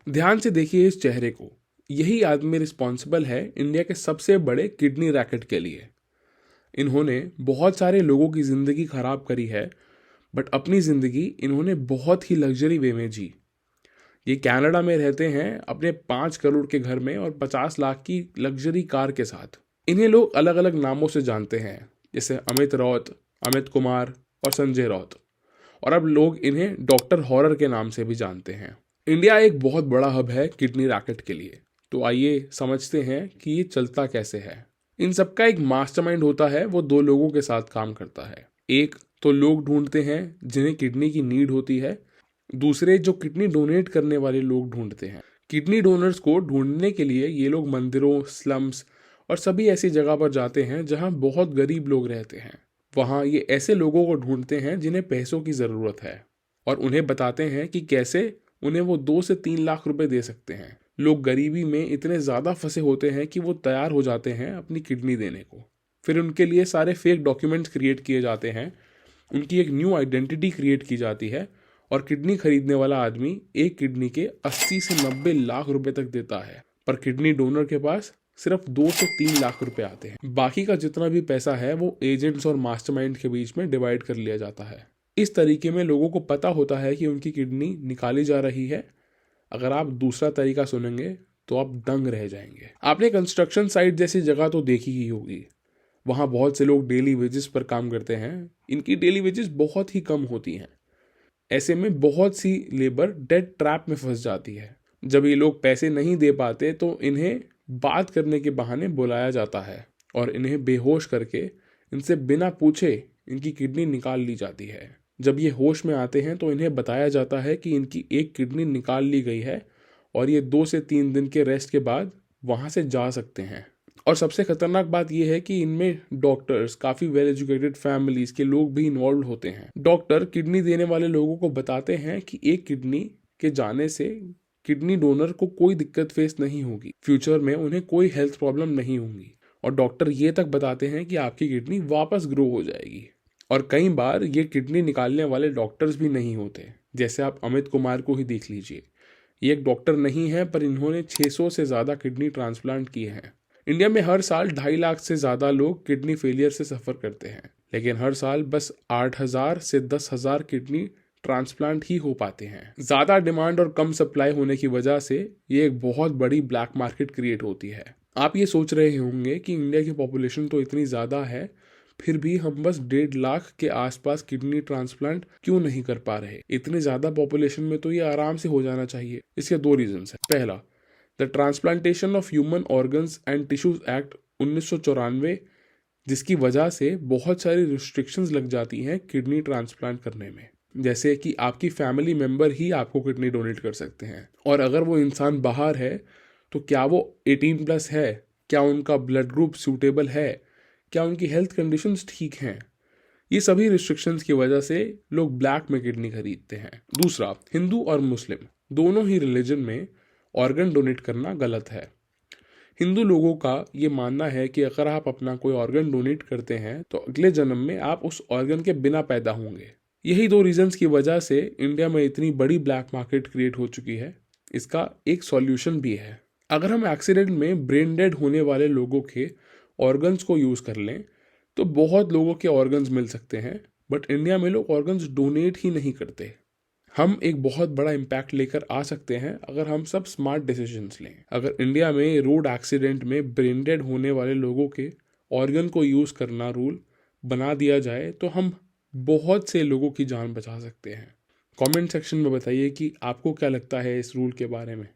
ध्यान से देखिए इस चेहरे को। यही आदमी रिस्पॉन्सिबल है इंडिया के सबसे बड़े किडनी रैकेट के लिए। इन्होंने बहुत सारे लोगों की ज़िंदगी खराब करी है, बट अपनी ज़िंदगी इन्होंने बहुत ही लग्जरी वे में जी। ये कनाडा में रहते हैं अपने 5 करोड़ के घर में और 50 लाख की लग्जरी कार के साथ। इन्हें लोग अलग अलग नामों से जानते हैं, जैसे अमित रौत, अमित कुमार और संजय रौत। और अब लोग इन्हें डॉक्टर हॉरर के नाम से भी जानते हैं। इंडिया एक बहुत बड़ा हब है किडनी रैकेट के लिए। तो आइए समझते हैं कि ये चलता कैसे है। इन सबका एक मास्टरमाइंड होता है, वो 2 लोगों के साथ काम करता है। एक तो लोग ढूंढते हैं जिन्हें किडनी की नीड होती है, दूसरे जो किडनी डोनेट करने वाले लोग ढूंढते हैं। किडनी डोनर्स को ढूंढने के लिए ये लोग मंदिरों, स्लम्स और सभी ऐसी जगह पर जाते हैं जहां बहुत गरीब लोग रहते हैं। वहां ये ऐसे लोगों को ढूंढते हैं जिन्हें पैसों की ज़रूरत है, और उन्हें बताते हैं कि कैसे उन्हें वो 2 से 3 लाख रुपए दे सकते हैं। लोग गरीबी में इतने ज़्यादा फंसे होते हैं कि वो तैयार हो जाते हैं अपनी किडनी देने को। फिर उनके लिए सारे फेक डॉक्यूमेंट्स क्रिएट किए जाते हैं, उनकी एक न्यू आइडेंटिटी क्रिएट की जाती है, और किडनी खरीदने वाला आदमी एक किडनी के 80 से 90 लाख रुपए तक देता है। पर किडनी डोनर के पास सिर्फ 2 से 3 लाख रुपए आते हैं। बाकी का जितना भी पैसा है वो एजेंट्स और मास्टरमाइंड के बीच में डिवाइड कर लिया जाता है। इस तरीके में लोगों को पता होता है कि उनकी किडनी निकाली जा रही है। अगर आप दूसरा तरीका सुनेंगे तो आप दंग रह जाएंगे। आपने कंस्ट्रक्शन साइट जैसी जगह तो देखी ही होगी। वहाँ बहुत से लोग डेली वेजेस पर काम करते हैं। इनकी डेली वेजेस बहुत ही कम होती हैं। ऐसे में बहुत सी लेबर डेड ट्रैप में फंस जाती है। जब ये लोग पैसे नहीं दे पाते तो इन्हें बात करने के बहाने बुलाया जाता है और इन्हें बेहोश करके इनसे बिना पूछे इनकी किडनी निकाल ली जाती है। जब ये होश में आते हैं तो इन्हें बताया जाता है कि इनकी एक किडनी निकाल ली गई है और ये 2 से 3 दिन के रेस्ट के बाद वहाँ से जा सकते हैं। और सबसे खतरनाक बात यह है कि इनमें डॉक्टर्स, काफ़ी वेल एजुकेटेड फैमिलीज के लोग भी इन्वॉल्व होते हैं। डॉक्टर किडनी देने वाले लोगों को बताते हैं कि एक किडनी के जाने से किडनी डोनर को कोई दिक्कत फेस नहीं होगी, फ्यूचर में उन्हें कोई हेल्थ प्रॉब्लम नहीं होंगी। और डॉक्टर ये तक बताते हैं कि आपकी किडनी वापस ग्रो हो जाएगी। और कई बार ये किडनी निकालने वाले डॉक्टर्स भी नहीं होते। जैसे आप अमित कुमार को ही देख लीजिए। ये एक डॉक्टर नहीं है, पर इन्होंने 600 से ज़्यादा किडनी ट्रांसप्लांट किए हैं। इंडिया में हर साल 2.5 लाख से ज़्यादा लोग किडनी फेलियर से सफ़र करते हैं, लेकिन हर साल बस 8,000 से 10,000 किडनी ट्रांसप्लांट ही हो पाते हैं। ज़्यादा डिमांड और कम सप्लाई होने की वजह से ये एक बहुत बड़ी ब्लैक मार्केट क्रिएट होती है। आप ये सोच रहे होंगे कि इंडिया की पॉपुलेशन तो इतनी ज़्यादा है, फिर भी हम बस 1.5 लाख के आसपास किडनी ट्रांसप्लांट क्यों नहीं कर पा रहे। इतने ज़्यादा पॉपुलेशन में तो ये आराम से हो जाना चाहिए। इसके 2 रीजंस हैं। पहला, the transplantation of human organs and tissues act 1994, जिसकी वजह से बहुत सारी रिस्ट्रिक्शंस लग जाती हैं किडनी ट्रांसप्लांट करने में। जैसे कि आपकी फैमिली मेंबर ही आपको किडनी डोनेट कर सकते हैं, और अगर वो इंसान बाहर है तो क्या वो 18+ है, क्या उनका ब्लड ग्रुप सूटेबल है, क्या उनकी हेल्थ कंडीशंस ठीक हैं। ये सभी रिस्ट्रिक्शंस की वजह से लोग ब्लैक में किडनी खरीदते हैं। दूसरा, हिंदू और मुस्लिम दोनों ही रिलीजन में ऑर्गन डोनेट करना गलत है। हिंदू लोगों का ये मानना है कि अगर आप अपना कोई ऑर्गन डोनेट करते हैं तो अगले जन्म में आप उस ऑर्गन के बिना पैदा होंगे। यही 2 रीजंस की वजह से इंडिया में इतनी बड़ी ब्लैक मार्केट क्रिएट हो चुकी है। इसका एक सॉल्यूशन भी है। अगर हम एक्सीडेंट में ब्रेन डेड होने वाले लोगों के ऑर्गन्स को यूज़ कर लें तो बहुत लोगों के ऑर्गन्स मिल सकते हैं, बट इंडिया में लोग ऑर्गन्स डोनेट ही नहीं करते। हम एक बहुत बड़ा इम्पैक्ट लेकर आ सकते हैं अगर हम सब स्मार्ट डिसीजंस लें। अगर इंडिया में रोड एक्सीडेंट में ब्रेन डेड होने वाले लोगों के ऑर्गन को यूज़ करना रूल बना दिया जाए तो हम बहुत से लोगों की जान बचा सकते हैं। कमेंट सेक्शन में बताइए कि आपको क्या लगता है इस रूल के बारे में।